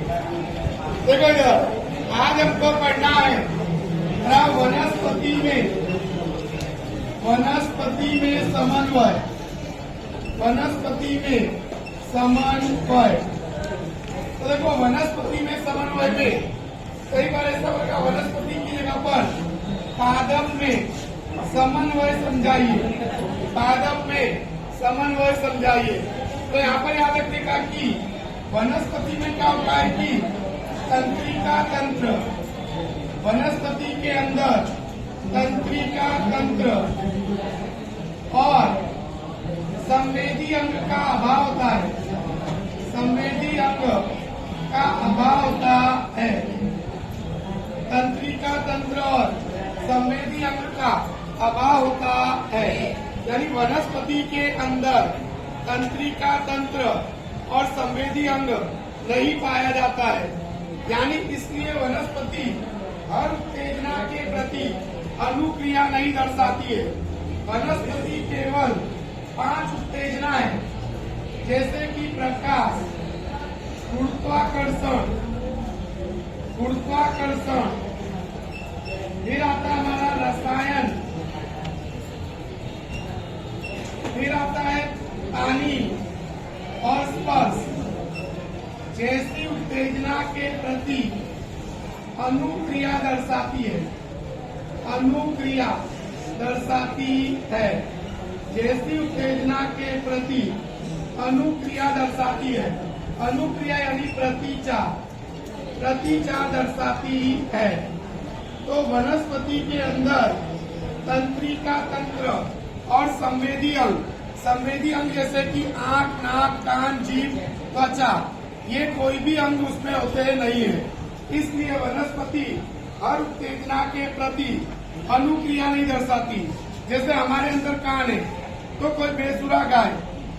देखो इधर, आज हमको पढ़ना है वनस्पति में समन्वय। वनस्पति में समन्वय। तो देखो वनस्पति में समन्वय में कई बार ऐसा होगा, वनस्पति की जगह पर पादप में समन्वय समझाइए। पादप में समन्वय समझाइए। तो यहाँ पर याद रखिएगा कि वनस्पति में क्या होता है कि तंत्रिका तंत्र, वनस्पति के अंदर तंत्रिका तंत्र और संवेदी अंग का अभाव होता है। संवेदी अंग का अभाव होता है। तंत्रिका तंत्र और संवेदी अंग का अभाव होता है। यानी वनस्पति के अंदर तंत्रिका तंत्र और संवेदी अंग नहीं पाया जाता है। यानी इसलिए वनस्पति हर उत्तेजना के प्रति अनुक्रिया नहीं दर्शाती है। वनस्पति केवल 5 उत्तेजना है, जैसे कि प्रकाश, गुरुत्वाकर्षण, फिर आता है हमारा रसायन, फिर आता है पानी और स्पर्श जैसी उत्तेजना के प्रति अनुक्रिया दर्शाती है। अनुक्रिया दर्शाती है। जैसी उत्तेजना के प्रति अनुक्रिया दर्शाती है। अनुक्रिया यानी प्रतिचार, प्रतिचार दर्शाती है। तो वनस्पति के अंदर तंत्रिका तंत्र और संवेदी अंग, संवेदी अंग जैसे कि आंख, नाक, कान, जीभ, त्वचा, ये कोई भी अंग उसमें होते नहीं है। इसलिए वनस्पति हर उत्तेजना के प्रति अनुक्रिया नहीं दर्शाती। जैसे हमारे अंदर कान है, तो कोई बेसुरा गाय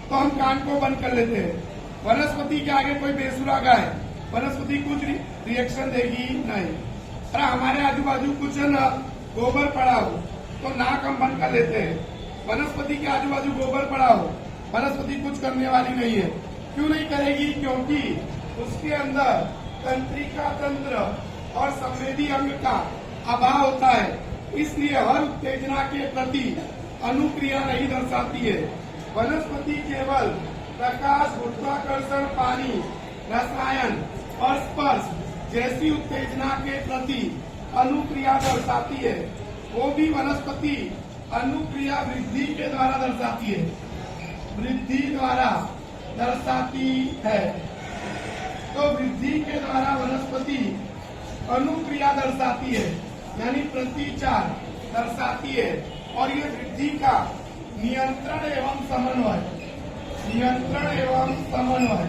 तो हम कान को बंद कर लेते हैं। वनस्पति के आगे कोई बेसुरा गाय, वनस्पति कुछ रिएक्शन देगी नहीं। अरे हमारे आजू बाजू कुछ न गोबर पड़ा हो तो नाक हम बंद कर लेते हैं। वनस्पति के आजू बाजू गोबर पड़ा हो, वनस्पति कुछ करने वाली नहीं है। क्यों नहीं करेगी? क्योंकि उसके अंदर तंत्रिका तंत्र और संवेदी अंग का अभाव होता है। इसलिए हर उत्तेजना के प्रति अनुक्रिया नहीं दर्शाती है। वनस्पति केवल प्रकाश, गुरुत्वाकर्षण, पानी, रसायन और स्पर्श जैसी उत्तेजना के प्रति अनुक्रिया दर्शाती है। वो भी वनस्पति अनुक्रिया वृद्धि के द्वारा दर्शाती है। वृद्धि द्वारा दर्शाती है। तो वृद्धि के द्वारा वनस्पति अनुक्रिया दर्शाती है, यानी प्रतिचार दर्शाती है। और ये वृद्धि का नियंत्रण एवं समन्वय, नियंत्रण एवं समन्वय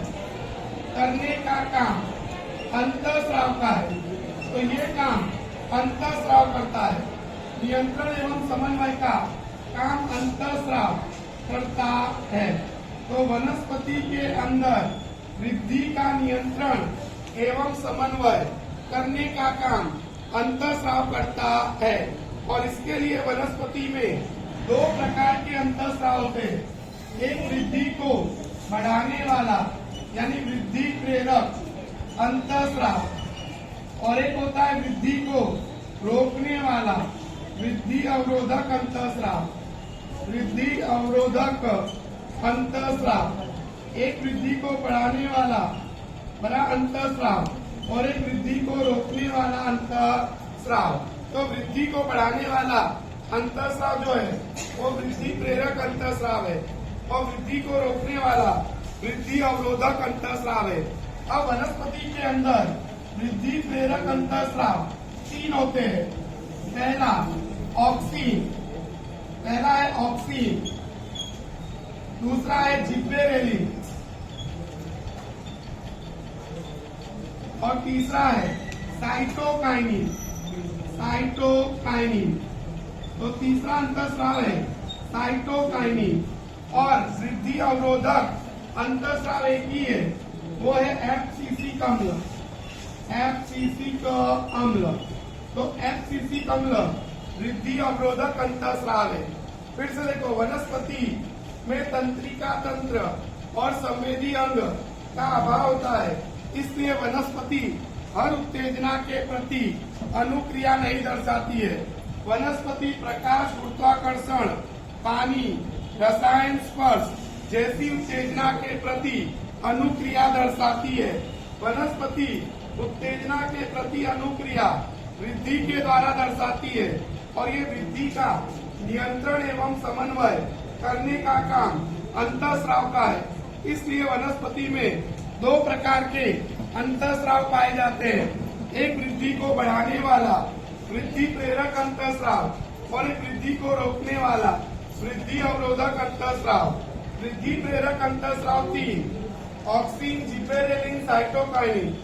करने का काम अंतःस्राव का है। तो ये काम अंतःस्राव करता है। नियंत्रण एवं समन्वय का काम अंतःस्राव करता है। तो वनस्पति के अंदर वृद्धि का नियंत्रण एवं समन्वय करने का काम अंतःस्राव करता है। और इसके लिए वनस्पति में 2 प्रकार के अंतःस्राव होते हैं। एक वृद्धि को बढ़ाने वाला यानी वृद्धि प्रेरक अंतःस्राव, और एक होता है वृद्धि को रोकने वाला वृद्धि अवरोधक अंतःस्राव। वृद्धि अवरोधक अंतःस्राव। एक वृद्धि को बढ़ाने वाला बड़ा अंतःस्राव और एक वृद्धि को रोकने वाला अंतःस्राव। तो वृद्धि को बढ़ाने वाला अंतःस्राव जो है वो वृद्धि प्रेरक अंतःस्राव है, और वृद्धि को रोकने वाला वृद्धि अवरोधक अंतःस्राव है। अब वनस्पति के अंदर वृद्धि प्रेरक अंतःस्राव 3 होते हैं। पहला ऑक्सीन, पहला है ऑक्सीन, दूसरा है जिब्बेरेलिन और तीसरा है साइटोकाइनिन। साइटोकाइनिन। तो तीसरा अंतःस्राव है साइटोकाइनिन। और वृद्धि अवरोधक अंतःस्राव एक ही है, वो है एफसीसी अम्ल। एफसीसी का अम्ल। तो एफसीसी अम्ल वृद्धि अवरोधक अंतःस्राव है। फिर से देखो, वनस्पति में तंत्रिका तंत्र और संवेदी अंग का अभाव होता है। इसलिए वनस्पति हर उत्तेजना के प्रति अनुक्रिया नहीं दर्शाती है। वनस्पति प्रकाश, गुरुत्वाकर्षण, पानी, रसायन, स्पर्श जैसी उत्तेजना के प्रति अनुक्रिया दर्शाती है। वनस्पति उत्तेजना के प्रति अनुक्रिया वृद्धि के द्वारा दर्शाती है और ये वृद्धि का नियंत्रण एवं समन्वय करने का काम अंतःस्राव का है। इसलिए वनस्पति में दो प्रकार के अंतःस्राव पाए जाते हैं, एक वृद्धि को बढ़ाने वाला वृद्धि प्रेरक अंतःस्राव और एक वृद्धि को रोकने वाला वृद्धि अवरोधक अंतःस्राव। वृद्धि प्रेरक अंतःस्राव 3, ऑक्सिन, जिबेरेलिन, साइटोकाइनिन।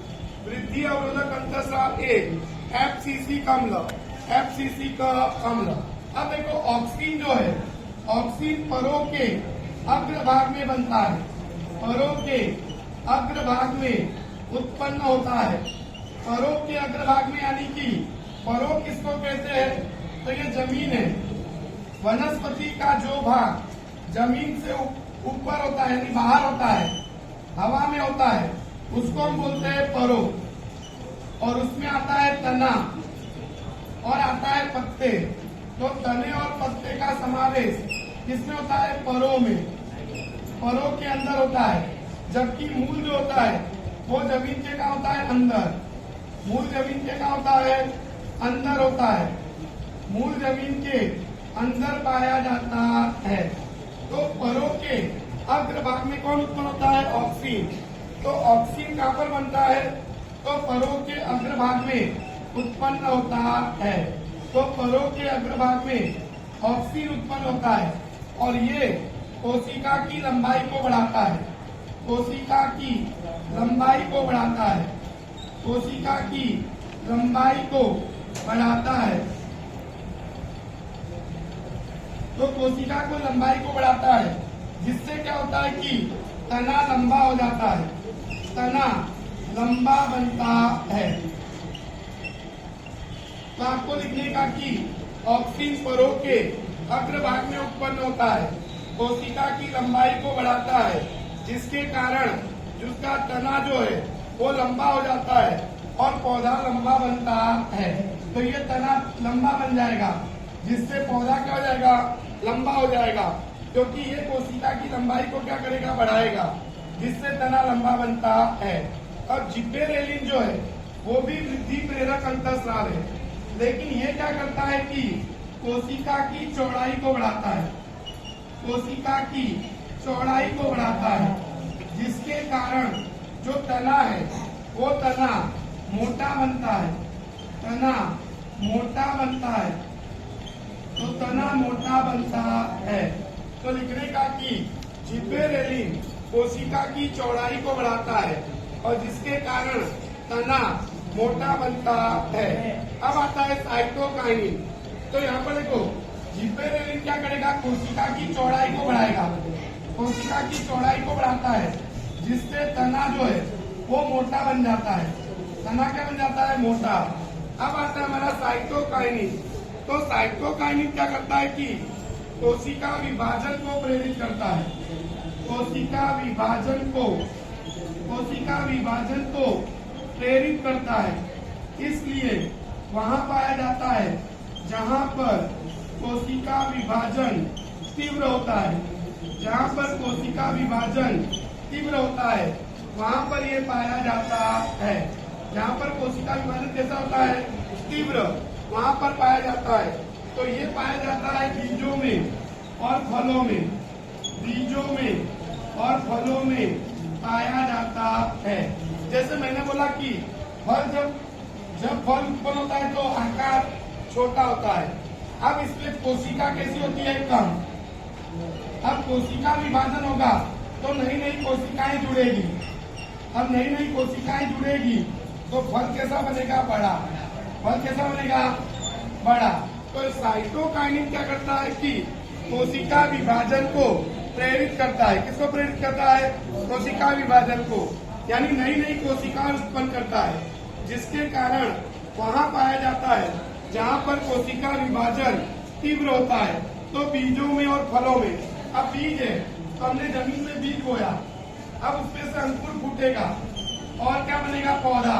वृद्धि अवरोधक अंतःस्राव 1, एफसीसी अम्ल, एफसीसी का अम्ल। अब देखो ऑक्सिन जो है, ऑक्सिन परों के अग्रभाग में बनता है, परों के अग्रभाग में उत्पन्न होता है। परों के अग्रभाग में यानी कि परों किसको कहते हैं, तो ये जमीन है। वनस्पति का जो भाग जमीन से ऊपर होता है यानी बाहर होता है, हवा में होता है, उसको हम बोलते हैं परों। और उसमें आता है तना और आता है पत्ते। तो तने और पत्ते का समावेश किसमें होता है, परों में, परों के अंदर होता है। जबकि मूल जो होता है वो जमीन के का होता है अंदर, मूल जमीन के का होता है अंदर होता है, मूल जमीन के अंदर पाया जाता है। तो परों के अग्रभाग में कौन उत्पन्न होता है, ऑक्सीन। तो ऑक्सीन कहाँ पर बनता है, तो परों के अग्रभाग में उत्पन्न होता है। तो परों के अग्रभाग में ऑक्सीन उत्पन्न होता है और ये कोशिका की लंबाई को बढ़ाता है, कोशिका की लंबाई को बढ़ाता है, कोशिका की लंबाई को बढ़ाता है। तो कोशिका को लंबाई को बढ़ाता है, जिससे क्या होता है कि तना लंबा हो जाता है, तना लंबा बनता है। तो आपको लिखने का कि ऑक्सीन परों के अग्रभाग में उत्पन्न होता है, कोशिका की लंबाई को बढ़ाता है, जिसके कारण जिसका तना जो है वो लंबा हो जाता है और पौधा लंबा बनता है। तो ये तना लंबा बन जाएगा, जिससे पौधा क्या हो जाएगा, लंबा हो जाएगा, क्योंकि ये कोशिका की लंबाई को क्या करेगा, बढ़ाएगा, जिससे तना लंबा बनता है। और जिबेरेलिन जो है वो भी वृद्धि प्रेरक अंतःस्राव है, लेकिन ये क्या करता है कि कोशिका की चौड़ाई को बढ़ाता है, कोशिका की चौड़ाई को बढ़ाता है, जिसके कारण जो तना है वो तना मोटा बनता है, तना मोटा बनता है। तो तना मोटा बनता है। तो लिखने का कि जिबेरेलिन कोशिका की चौड़ाई को बढ़ाता है और जिसके कारण तना मोटा बनता है। अब आता है साइटोकाइनिन। तो यहाँ पर देखो जिबेरेलिन क्या करेगा, कोशिका की चौड़ाई को बढ़ाएगा, कोशिका की चौड़ाई को बढ़ाता है, जिससे तना जो है वो मोटा बन जाता है, तना क्या बन जाता है, मोटा। अब आता है हमारा साइटोकाइनिन। तो साइटोकाइनिन क्या करता है कि कोशिका विभाजन को प्रेरित करता है, कोशिका विभाजन को, कोशिका विभाजन को प्रेरित करता है। इसलिए वहां पाया जाता है जहां पर कोशिका विभाजन तीव्र होता है, जहां पर कोशिका विभाजन तीव्र होता है वहां पर ये पाया जाता है। जहां पर कोशिका विभाजन कैसा होता है, तीव्र, वहां पर पाया जाता है। तो ये पाया जाता है बीजों में और फलों में, बीजों में और फलों में पाया जाता है। जैसे मैंने बोला कि फल जब फल उत्पन्न होता है तो आकार छोटा होता है। अब इसमें कोशिका कैसी होती है, कम। अब कोशिका विभाजन होगा तो नई नई कोशिकाएं जुड़ेगी, अब नई नई कोशिकाएं जुड़ेगी तो फल कैसा बनेगा, बड़ा। फल कैसा बनेगा, बड़ा। तो साइटोकाइनिन क्या करता है कि कोशिका विभाजन को प्रेरित करता है। किसको प्रेरित करता है, कोशिका विभाजन को, यानी नई नई कोशिकाएं उत्पन्न करता है, जिसके कारण वहां पाया जाता है जहां पर कोशिका विभाजन तीव्र होता है। तो बीजों में और फलों में, अब बीज है तो हमने जमीन में बीज बोया, अब उसमें से अंकुर फूटेगा, और क्या बनेगा, पौधा,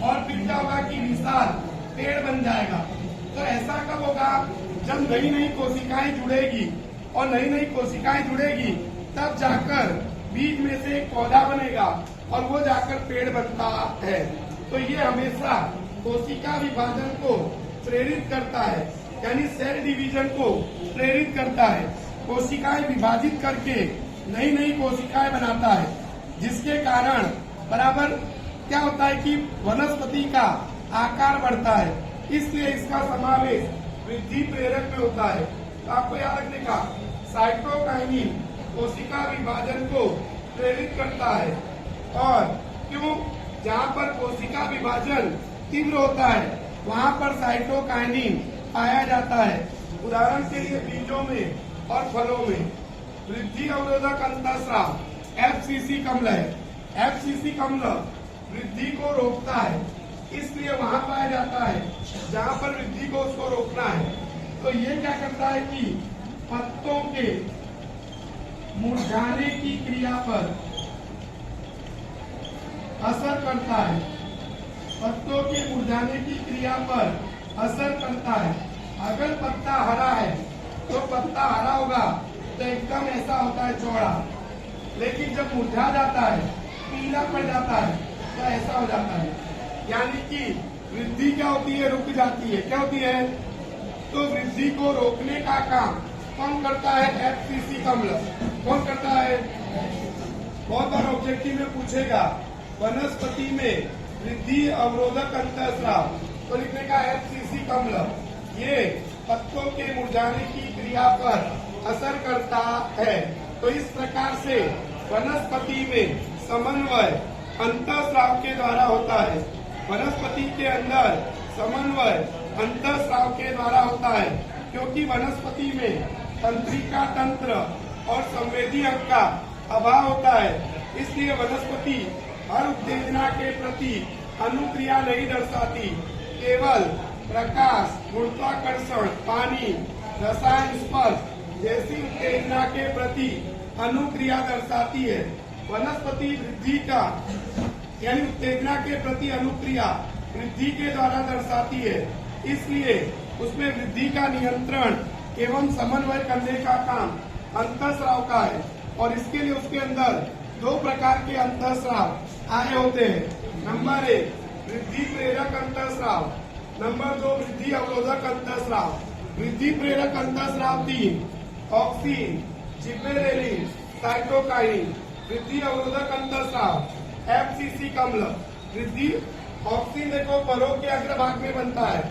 और फिर क्या होगा कि विशाल पेड़ बन जाएगा। तो ऐसा कब होगा, जब नई नई कोशिकाएं जुड़ेगी, और नई नई कोशिकाएं जुड़ेगी तब जाकर बीज में से एक पौधा बनेगा और वो जाकर पेड़ बनता है। तो ये हमेशा कोशिका विभाजन को प्रेरित करता है, यानी सेल डिवीजन को प्रेरित करता है। कोशिकाएं विभाजित करके नई नई कोशिकाएं बनाता है, जिसके कारण बराबर क्या होता है कि वनस्पति का आकार बढ़ता है। इसलिए इसका समावेश वृद्धि प्रेरक में होता है। तो आपको याद रखने का, साइटोकाइनिन कोशिका विभाजन को प्रेरित करता है। और क्यों, जहाँ पर कोशिका विभाजन तीव्र होता है वहाँ पर साइटोकाइनिन पाया जाता है। उदाहरण के लिए बीजों में और फलों में वृद्धि अवरोधक अंतःस्राव FCC कम्ल है। FCC कम्ल वृद्धि को रोकता है, इसलिए वहाँ पाया जाता है जहाँ पर वृद्धि को उसको रोकना है। तो ये क्या करता है कि पत्तों के मुरझाने की क्रिया पर असर करता है। पत्तों के मुरझाने की क्रिया पर असर करता है। अगर पत्ता हरा है तो पत्ता हरा होगा तो एकदम ऐसा होता है चौड़ा, लेकिन जब मुरझा जाता है, पीला पड़ जाता है तो ऐसा हो जाता है। यानी कि वृद्धि क्या होती है, रुक जाती है। क्या होती है, तो वृद्धि को रोकने का काम कौन करता है, FCC कम्ल। कौन करता है, बहुत बार ऑब्जेक्टिव में पूछेगा वनस्पति में वृद्धि अवरोधक अंतःस्राव, तो लिखने का FCC कम्ल। ये पत्तों के मुरझाने की क्रिया पर असर करता है। तो इस प्रकार से वनस्पति में समन्वय अंतःस्राव के द्वारा होता है। वनस्पति के अंदर समन्वय अंतःस्राव के द्वारा होता है, क्योंकि वनस्पति में तंत्रिका तंत्र और संवेदी अंग का अभाव होता है। इसलिए वनस्पति हर उत्तेजना के प्रति अनुक्रिया नहीं दर्शाती, केवल प्रकाश, गुरुत्वाकर्षण, पानी, रसायन, स्पर्श जैसी उत्तेजना के प्रति अनुक्रिया दर्शाती है। वनस्पति वृद्धि का यानी उत्तेजना के प्रति अनुक्रिया वृद्धि के द्वारा दर्शाती है। इसलिए उसमें वृद्धि का नियंत्रण एवं समन्वय करने का काम अंतःस्राव का है। और इसके लिए उसके अंदर दो प्रकार के अंतःस्राव आए होते हैं। नंबर 1 वृद्धि प्रेरक अंतःस्राव, नंबर 2 वृद्धि अवरोधक अंतःस्राव। वृद्धि प्रेरक अंतःस्राव 3 ऑक्सिन, जिबरेलिन, साइटोकाइनिन। वृद्धि अवरोधक अंतःस्राव FCC कम्ल। वृद्धि ऑक्सिन देखो फलों के अग्रभाग में बनता है,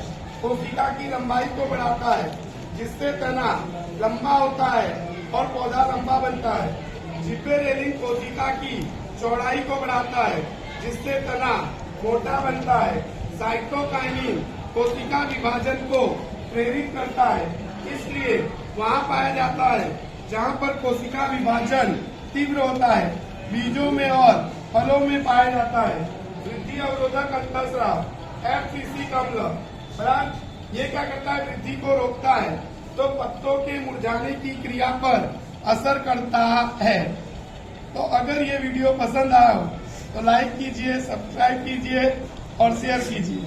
कोशिका की लंबाई को बढ़ाता है, जिससे तना लंबा होता है और पौधा लंबा बनता है। जिबरेलिन कोशिका की चौड़ाई को बढ़ाता है, जिससे तना मोटा बनता है। साइटोकाइनिन कोशिका विभाजन को प्रेरित करता है, इसलिए वहाँ पाया जाता है जहाँ पर कोशिका विभाजन तीव्र होता है। बीजों में और फलों में पाया जाता है। वृद्धि अवरोधक अंतःस्राव FCC कम्ल, बराबर ये क्या करता है, वृद्धि को रोकता है, तो पत्तों के मुरझाने की क्रिया पर असर करता है। तो अगर ये वीडियो पसंद आया हो तो लाइक कीजिए, सब्सक्राइब कीजिए और शेयर कीजिए।